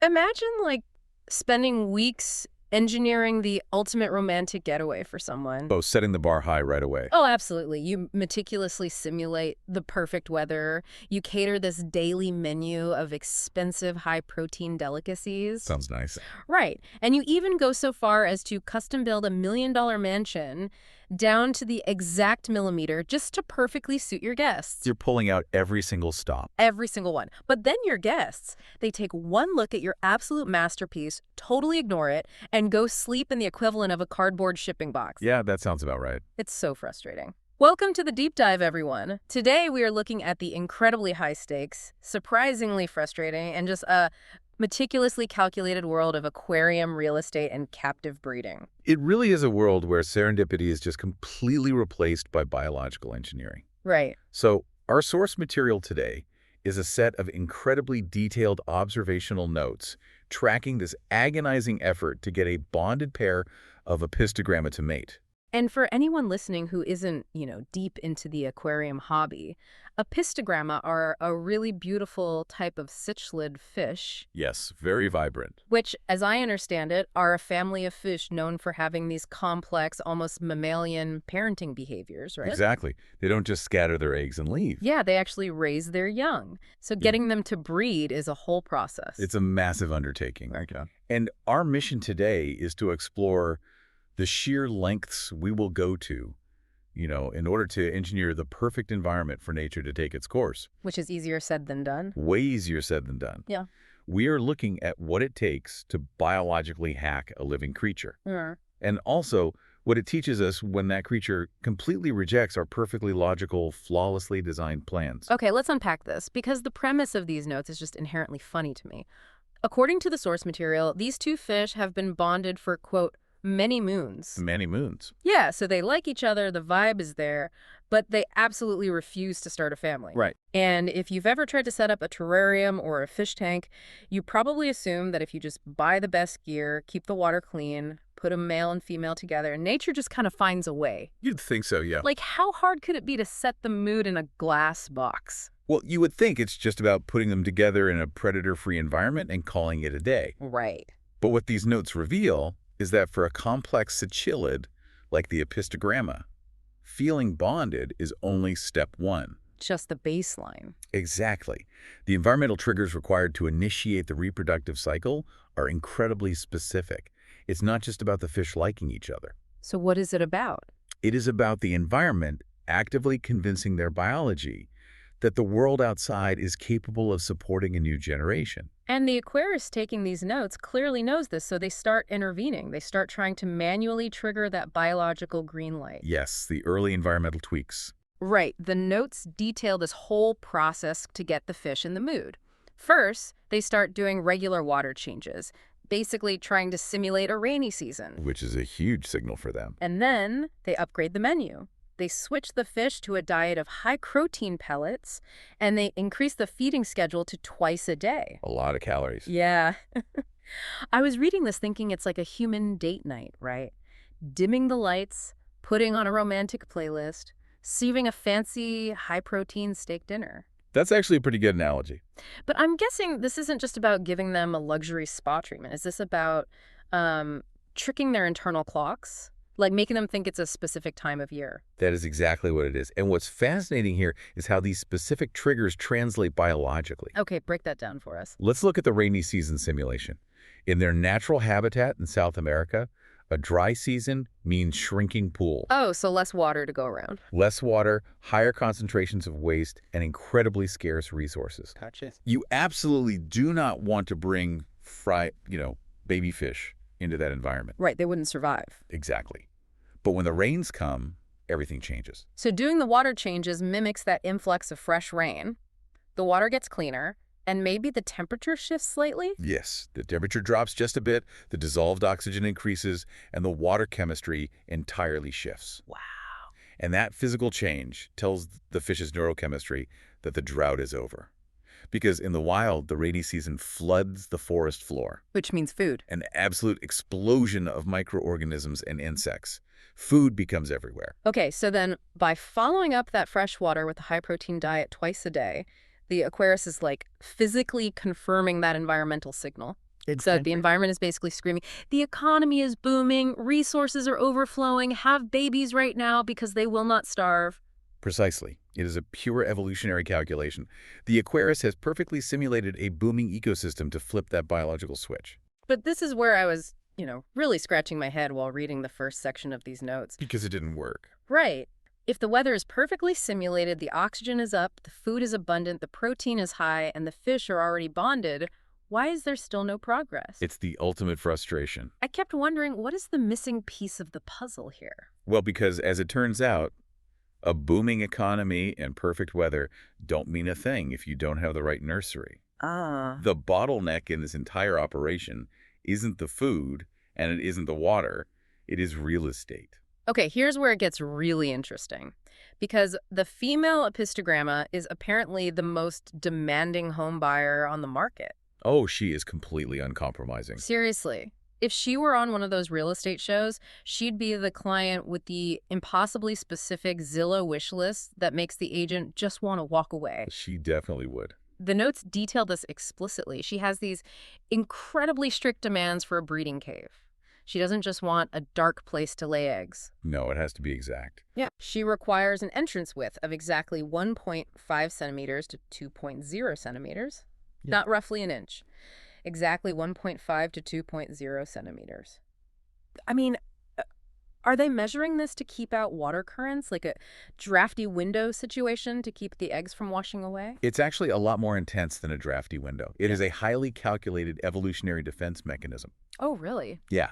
Imagine, like, spending weeks engineering the ultimate romantic getaway for someone. Both setting the bar high right away. Oh, absolutely. You meticulously simulate the perfect weather. You cater this daily menu of expensive, high-protein delicacies. Sounds nice. Right. And you even go so far as to custom build a $1 million mansion down to the exact millimeter just to perfectly suit your guests. You're pulling out every single stop. Every single one. But then your guests, they take one look at your absolute masterpiece, totally ignore it, and go sleep in the equivalent of a cardboard shipping box. Yeah, that sounds about right. It's so frustrating. Welcome to the Deep Dive, everyone. Today we are looking at the incredibly high stakes, surprisingly frustrating, and just a meticulously calculated world of aquarium real estate and captive breeding. It really is a world where serendipity is just completely replaced by biological engineering. Right. So our source material today is a set of incredibly detailed observational notes tracking this agonizing effort to get a bonded pair of Apistogramma to mate. And for anyone listening who isn't, deep into the aquarium hobby, Apistogramma are a really beautiful type of cichlid fish. Yes, very vibrant. Which, as I understand it, are a family of fish known for having these complex, almost mammalian parenting behaviors, right? Exactly. They don't just scatter their eggs and leave. Yeah, they actually raise their young. So getting them to breed is a whole process. It's a massive undertaking. Okay. And our mission today is to explore the sheer lengths we will go to, in order to engineer the perfect environment for nature to take its course. Which is easier said than done. Way easier said than done. Yeah. We are looking at what it takes to biologically hack a living creature. And also what it teaches us when that creature completely rejects our perfectly logical, flawlessly designed plans. Okay, let's unpack this, because the premise of these notes is just inherently funny to me. According to the source material, these two fish have been bonded for, quote, many moons. Many moons. Yeah, so they like each other, the vibe is there, but they absolutely refuse to start a family. Right. And if you've ever tried to set up a terrarium or a fish tank, you probably assume that if you just buy the best gear, keep the water clean, put a male and female together, nature just kind of finds a way. You'd think so, yeah. Like, how hard could it be to set the mood in a glass box? Well, you would think it's just about putting them together in a predator-free environment and calling it a day. Right. But what these notes reveal is that for a complex cichlids like the Apistogramma, feeling bonded is only step one. Just the baseline. Exactly. The environmental triggers required to initiate the reproductive cycle are incredibly specific. It's not just about the fish liking each other. So what is it about? It is about the environment actively convincing their biology that the world outside is capable of supporting a new generation. And the aquarist taking these notes clearly knows this, so they start intervening. They start trying to manually trigger that biological green light. Yes, the early environmental tweaks. Right. The notes detail this whole process to get the fish in the mood. First, they start doing regular water changes, basically trying to simulate a rainy season. Which is a huge signal for them. And then they upgrade the menu. They switch the fish to a diet of high-protein pellets, and they increase the feeding schedule to twice a day. A lot of calories. Yeah. I was reading this thinking it's like a human date night, right? Dimming the lights, putting on a romantic playlist, serving a fancy, high-protein steak dinner. That's actually a pretty good analogy. But I'm guessing this isn't just about giving them a luxury spa treatment. Is this about tricking their internal clocks? Like making them think it's a specific time of year? That is exactly what it is. And what's fascinating here is how these specific triggers translate biologically. Okay, break that down for us. Let's look at the rainy season simulation. In their natural habitat in South America, a dry season means shrinking pool. Oh, so less water to go around. Less water, higher concentrations of waste, and incredibly scarce resources. Gotcha. You absolutely do not want to bring baby fish into that environment. Right, they wouldn't survive. Exactly. But when the rains come, everything changes. So doing the water changes mimics that influx of fresh rain. The water gets cleaner, and maybe the temperature shifts slightly? Yes, the temperature drops just a bit, the dissolved oxygen increases, and the water chemistry entirely shifts. Wow. And that physical change tells the fish's neurochemistry that the drought is over. Because in the wild, the rainy season floods the forest floor. Which means food. An absolute explosion of microorganisms and insects. Food becomes everywhere. Okay, so then by following up that fresh water with a high-protein diet twice a day, the aquarist is like physically confirming that environmental signal. So the environment is basically screaming, the economy is booming, resources are overflowing, have babies right now because they will not starve. Precisely. It is a pure evolutionary calculation. The Aquarius has perfectly simulated a booming ecosystem to flip that biological switch. But this is where I was, really scratching my head while reading the first section of these notes. Because it didn't work. Right. If the weather is perfectly simulated, the oxygen is up, the food is abundant, the protein is high, and the fish are already bonded, why is there still no progress? It's the ultimate frustration. I kept wondering, what is the missing piece of the puzzle here? Well, because as it turns out, a booming economy and perfect weather don't mean a thing if you don't have the right nursery. Ah. The bottleneck in this entire operation isn't the food and it isn't the water, it is real estate. Okay, here's where it gets really interesting. Because the female Apistogramma is apparently the most demanding home buyer on the market. Oh, she is completely uncompromising. Seriously. If she were on one of those real estate shows, she'd be the client with the impossibly specific Zillow wish list that makes the agent just want to walk away. She definitely would. The notes detail this explicitly. She has these incredibly strict demands for a breeding cave. She doesn't just want a dark place to lay eggs. No, it has to be exact. Yeah. She requires an entrance width of exactly 1.5 centimeters to 2.0 centimeters, not roughly an inch. Exactly 1.5 to 2.0 centimeters. I mean, are they measuring this to keep out water currents, like a drafty window situation to keep the eggs from washing away? It's actually a lot more intense than a drafty window. It is a highly calculated evolutionary defense mechanism. Oh, really? Yeah.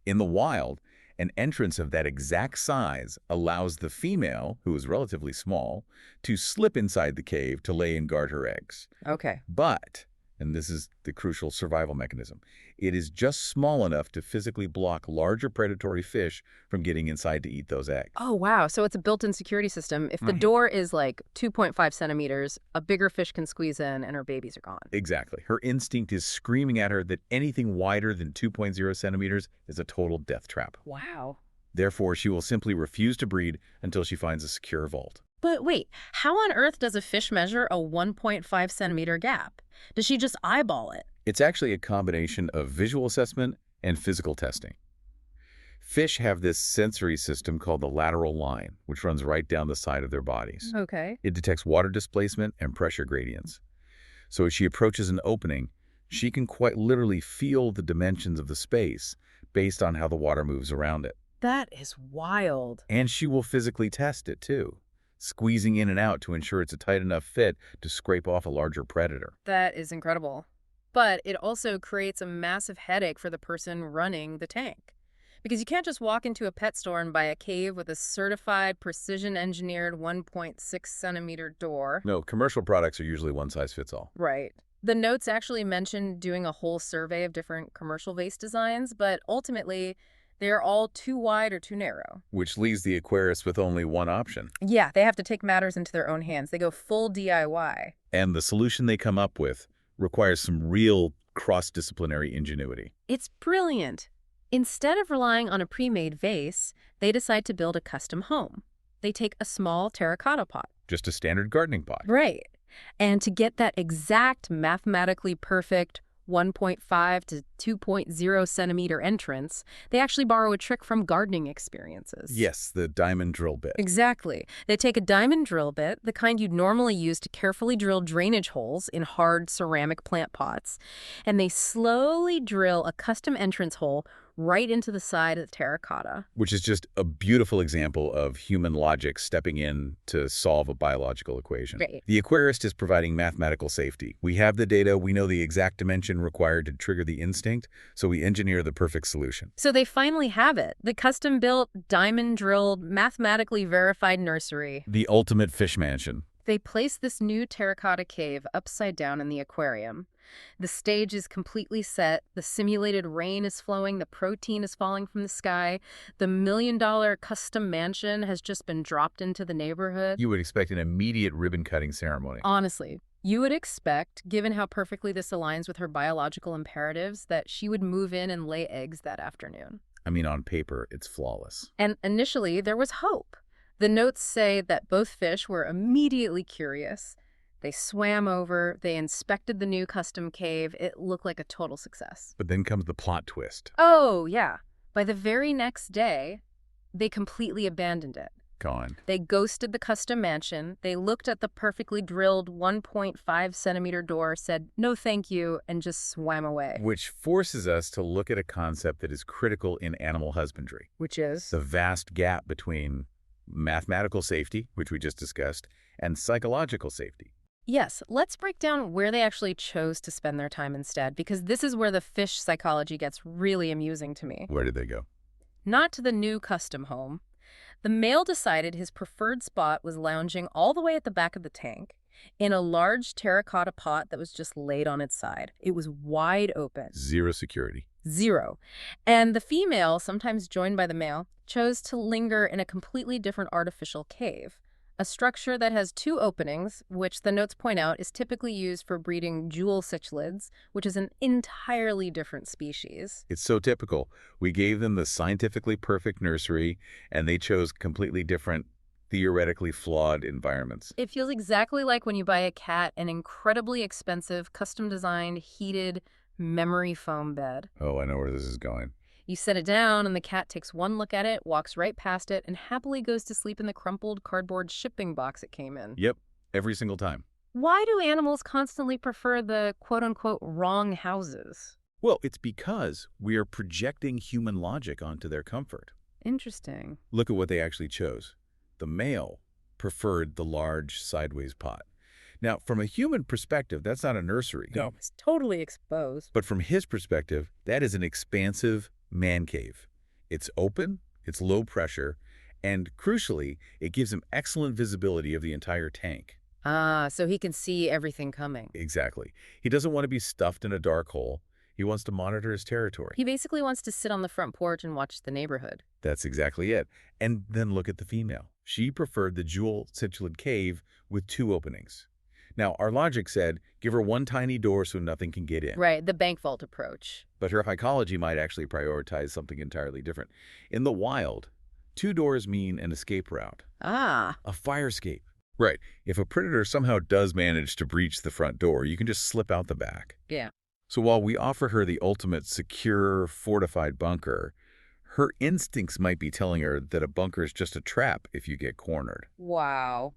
In the wild, an entrance of that exact size allows the female, who is relatively small, to slip inside the cave to lay and guard her eggs. Okay. But, and this is the crucial survival mechanism, it is just small enough to physically block larger predatory fish from getting inside to eat those eggs. Oh, wow. So it's a built-in security system. If the door is like 2.5 centimeters, a bigger fish can squeeze in and her babies are gone. Exactly. Her instinct is screaming at her that anything wider than 2.0 centimeters is a total death trap. Wow. Therefore, she will simply refuse to breed until she finds a secure vault. But wait, how on earth does a fish measure a 1.5 centimeter gap? Does she just eyeball it? It's actually a combination of visual assessment and physical testing. Fish have this sensory system called the lateral line, which runs right down the side of their bodies. Okay. It detects water displacement and pressure gradients. So as she approaches an opening, she can quite literally feel the dimensions of the space based on how the water moves around it. That is wild. And she will physically test it, too, squeezing in and out to ensure it's a tight enough fit to scrape off a larger predator. That is incredible. But it also creates a massive headache for the person running the tank. Because you can't just walk into a pet store and buy a cave with a certified, precision-engineered 1.6 centimeter door. No, commercial products are usually one size fits all. Right. The notes actually mentioned doing a whole survey of different commercial vase designs, but ultimately, they're all too wide or too narrow. Which leaves the Aquarius with only one option. Yeah, they have to take matters into their own hands. They go full DIY. And the solution they come up with requires some real cross-disciplinary ingenuity. It's brilliant. Instead of relying on a pre-made vase, they decide to build a custom home. They take a small terracotta pot. Just a standard gardening pot. Right. And to get that exact mathematically perfect 1.5 to 2.0 centimeter entrance, they actually borrow a trick from gardening experiences. Yes, the diamond drill bit. Exactly. They take a diamond drill bit, the kind you'd normally use to carefully drill drainage holes in hard ceramic plant pots, and they slowly drill a custom entrance hole right into the side of the terracotta. Which is just a beautiful example of human logic stepping in to solve a biological equation. Right. The Aquarist is providing mathematical safety. We have the data, we know the exact dimension required to trigger the instinct, so we engineer the perfect solution. So they finally have it, the custom-built, diamond-drilled, mathematically verified nursery. The ultimate fish mansion. They place this new terracotta cave upside down in the aquarium. The stage is completely set, the simulated rain is flowing, the protein is falling from the sky, the $1 million custom mansion has just been dropped into the neighborhood. You would expect an immediate ribbon-cutting ceremony. Honestly, you would expect, given how perfectly this aligns with her biological imperatives, that she would move in and lay eggs that afternoon. I mean, on paper, it's flawless. And initially, there was hope. The notes say that both fish were immediately curious. They swam over, they inspected the new custom cave. It looked like a total success. But then comes the plot twist. Oh, yeah. By the very next day, they completely abandoned it. Gone. They ghosted the custom mansion. They looked at the perfectly drilled 1.5-centimeter door, said no thank you, and just swam away. Which forces us to look at a concept that is critical in animal husbandry. Which is? The vast gap between mathematical safety, which we just discussed, and psychological safety. Yes, let's break down where they actually chose to spend their time instead, because this is where the fish psychology gets really amusing to me. Where did they go? Not to the new custom home. The male decided his preferred spot was lounging all the way at the back of the tank in a large terracotta pot that was just laid on its side. It was wide open. Zero security. Zero. And the female, sometimes joined by the male, chose to linger in a completely different artificial cave. A structure that has 2 openings, which the notes point out is typically used for breeding jewel cichlids, which is an entirely different species. It's so typical. We gave them the scientifically perfect nursery, and they chose completely different, theoretically flawed environments. It feels exactly like when you buy a cat an incredibly expensive, custom-designed, heated, memory foam bed. Oh, I know where this is going. You set it down, and the cat takes one look at it, walks right past it, and happily goes to sleep in the crumpled cardboard shipping box it came in. Yep, every single time. Why do animals constantly prefer the quote-unquote wrong houses? Well, it's because we are projecting human logic onto their comfort. Interesting. Look at what they actually chose. The male preferred the large sideways pot. Now, from a human perspective, that's not a nursery. No, it's totally exposed. But from his perspective, that is an expansive man cave. It's open, it's low pressure, and crucially, it gives him excellent visibility of the entire tank. Ah, so he can see everything coming. Exactly. He doesn't want to be stuffed in a dark hole. He wants to monitor his territory. He basically wants to sit on the front porch and watch the neighborhood. That's exactly it. And then look at the female. She preferred the jewel cichlid cave with 2 openings. Now, our logic said, give her one tiny door so nothing can get in. Right, the bank vault approach. But her psychology might actually prioritize something entirely different. In the wild, 2 doors mean an escape route. Ah. A fire escape. Right. If a predator somehow does manage to breach the front door, you can just slip out the back. Yeah. So while we offer her the ultimate secure, fortified bunker, her instincts might be telling her that a bunker is just a trap if you get cornered. Wow.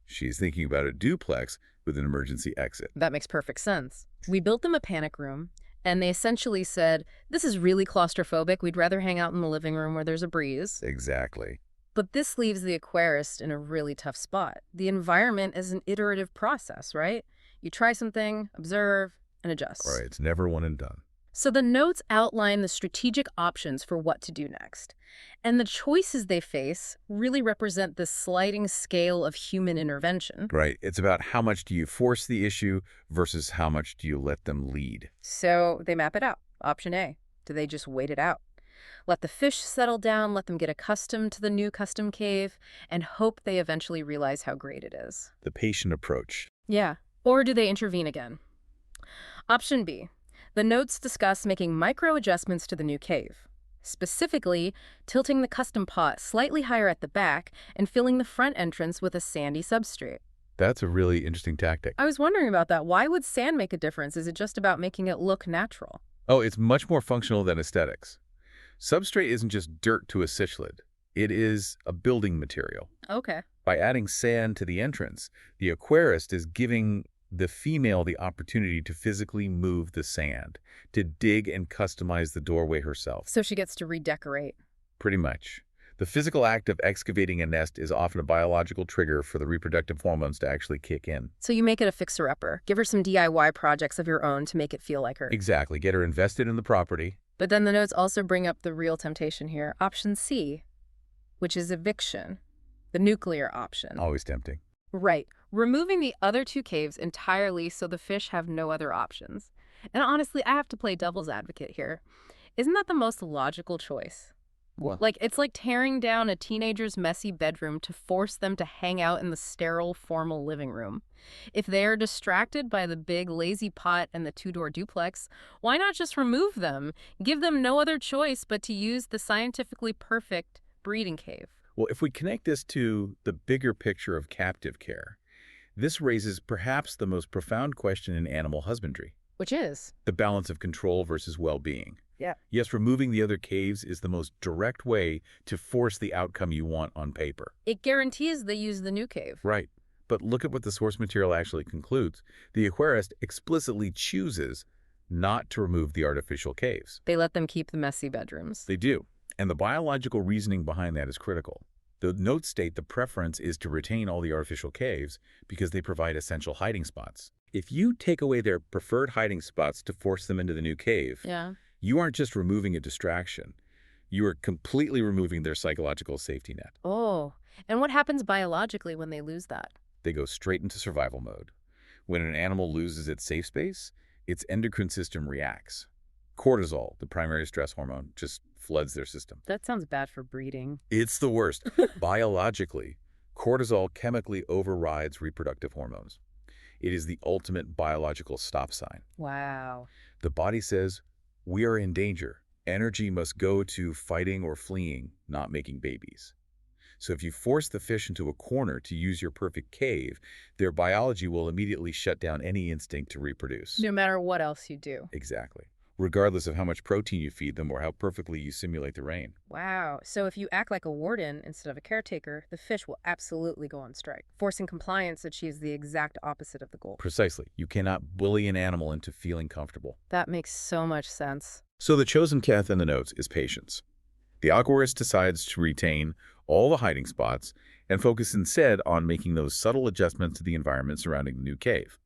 She's thinking about a duplex with an emergency exit. That makes perfect sense. We built them a panic room, and they essentially said, this is really claustrophobic. We'd rather hang out in the living room where there's a breeze. Exactly. But this leaves the aquarist in a really tough spot. The environment is an iterative process, right? You try something, observe, and adjust. Right, it's never one and done. So the notes outline the strategic options for what to do next. And the choices they face really represent the sliding scale of human intervention. Right, it's about how much do you force the issue versus how much do you let them lead. So they map it out. Option A, do they just wait it out? Let the fish settle down, let them get accustomed to the new custom cave, and hope they eventually realize how great it is. The patient approach. Yeah. Or do they intervene again? Option B. The notes discuss making micro adjustments to the new cave, specifically tilting the custom pot slightly higher at the back and filling the front entrance with a sandy substrate. That's a really interesting tactic. I was wondering about that. Why would sand make a difference? Is it just about making it look natural? Oh, it's much more functional than aesthetics. Substrate isn't just dirt to a cichlid. It is a building material. Okay. By adding sand to the entrance, the aquarist is giving the female the opportunity to physically move the sand, to dig and customize the doorway herself. So she gets to redecorate. Pretty much. The physical act of excavating a nest is often a biological trigger for the reproductive hormones to actually kick in. So you make it a fixer-upper. Give her some DIY projects of your own to make it feel like her. Exactly. Get her invested in the property. But then the notes also bring up the real temptation here. Option C, which is eviction. The nuclear option. Always tempting. Right. Removing the other 2 caves entirely so the fish have no other options. And honestly, I have to play devil's advocate here. Isn't that the most logical choice? What? Like, it's like tearing down a teenager's messy bedroom to force them to hang out in the sterile, formal living room. If they are distracted by the big, lazy pot and the 2-door duplex, why not just remove them? Give them no other choice but to use the scientifically perfect breeding cave. Well, if we connect this to the bigger picture of captive care, This raises perhaps the most profound question in animal husbandry. Which is? The balance of control versus well-being. Yeah. Yes, removing the other caves is the most direct way to force the outcome you want on paper. It guarantees they use the new cave. Right. But look at what the source material actually concludes. The aquarist explicitly chooses not to remove the artificial caves. They let them keep the messy bedrooms. They do. And the biological reasoning behind that is critical. The notes state the preference is to retain all the artificial caves because they provide essential hiding spots. If you take away their preferred hiding spots to force them into the new cave, you aren't just removing a distraction. You are completely removing their psychological safety net. Oh, and what happens biologically when they lose that? They go straight into survival mode. When an animal loses its safe space, its endocrine system reacts. Cortisol, the primary stress hormone, just floods their system. That sounds bad for breeding. It's the worst. Biologically, cortisol chemically overrides reproductive hormones. It is the ultimate biological stop sign. Wow. The body says, we are in danger. Energy must go to fighting or fleeing, not making babies. So if you force the fish into a corner to use your perfect cave, their biology will immediately shut down any instinct to reproduce. No matter what else you do. Exactly. Regardless of how much protein you feed them or how perfectly you simulate the rain. Wow. So if you act like a warden instead of a caretaker, the fish will absolutely go on strike. Forcing compliance achieves the exact opposite of the goal. Precisely. You cannot bully an animal into feeling comfortable. That makes so much sense. So the chosen path in the notes is patience. The aquarist decides to retain all the hiding spots and focus instead on making those subtle adjustments to the environment surrounding the new cave.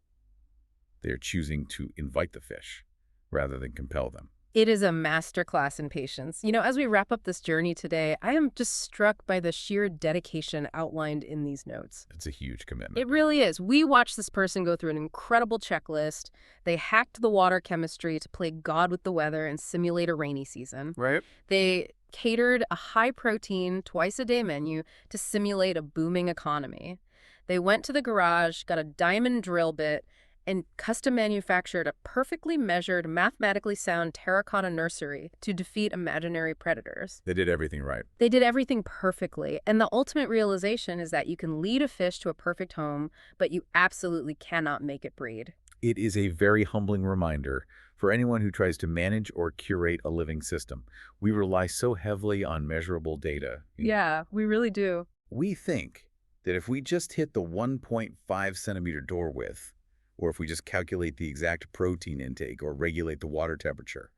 They are choosing to invite the fish rather than compel them. It is a masterclass in patience. You know, as we wrap up this journey today, I am just struck by the sheer dedication outlined in these notes. It's a huge commitment. It really is. We watched this person go through an incredible checklist. They hacked the water chemistry to play God with the weather and simulate a rainy season. Right. They catered a high-protein, twice-a-day menu to simulate a booming economy. They went to the garage, got a diamond drill bit, and custom manufactured a perfectly measured, mathematically sound terracotta nursery to defeat imaginary predators. They did everything right. They did everything perfectly. And the ultimate realization is that you can lead a fish to a perfect home, but you absolutely cannot make it breed. It is a very humbling reminder for anyone who tries to manage or curate a living system. We rely so heavily on measurable data. Yeah, we really do. We think that if we just hit the 1.5 centimeter door width, or if we just calculate the exact protein intake or regulate the water temperature,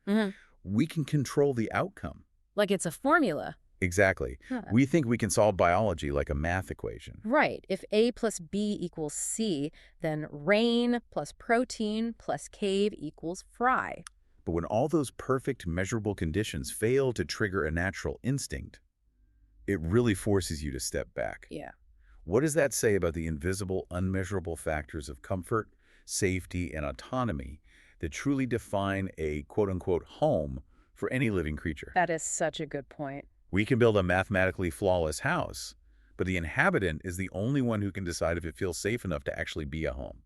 we can control the outcome. Like it's a formula. Exactly. We think we can solve biology like a math equation. Right. If A plus B equals C, then rain plus protein plus cave equals fry. But when all those perfect measurable conditions fail to trigger a natural instinct, it really forces you to step back. Yeah. What does that say about the invisible, unmeasurable factors of comfort, safety, and autonomy that truly define a quote-unquote home for any living creature? That is such a good point. We can build a mathematically flawless house, but the inhabitant is the only one who can decide if it feels safe enough to actually be a home.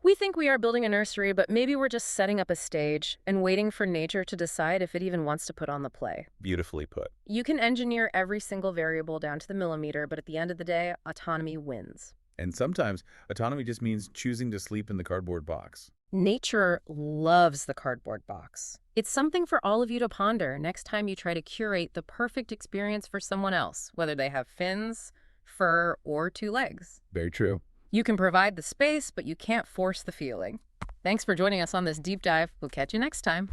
We think we are building a nursery, but maybe we're just setting up a stage and waiting for nature to decide if it even wants to put on the play. Beautifully put. You can engineer every single variable down to the millimeter, but at the end of the day, autonomy wins. And sometimes autonomy just means choosing to sleep in the cardboard box. Nature loves the cardboard box. It's something for all of you to ponder next time you try to curate the perfect experience for someone else, whether they have fins, fur, or two legs. Very true. You can provide the space, but you can't force the feeling. Thanks for joining us on this deep dive. We'll catch you next time.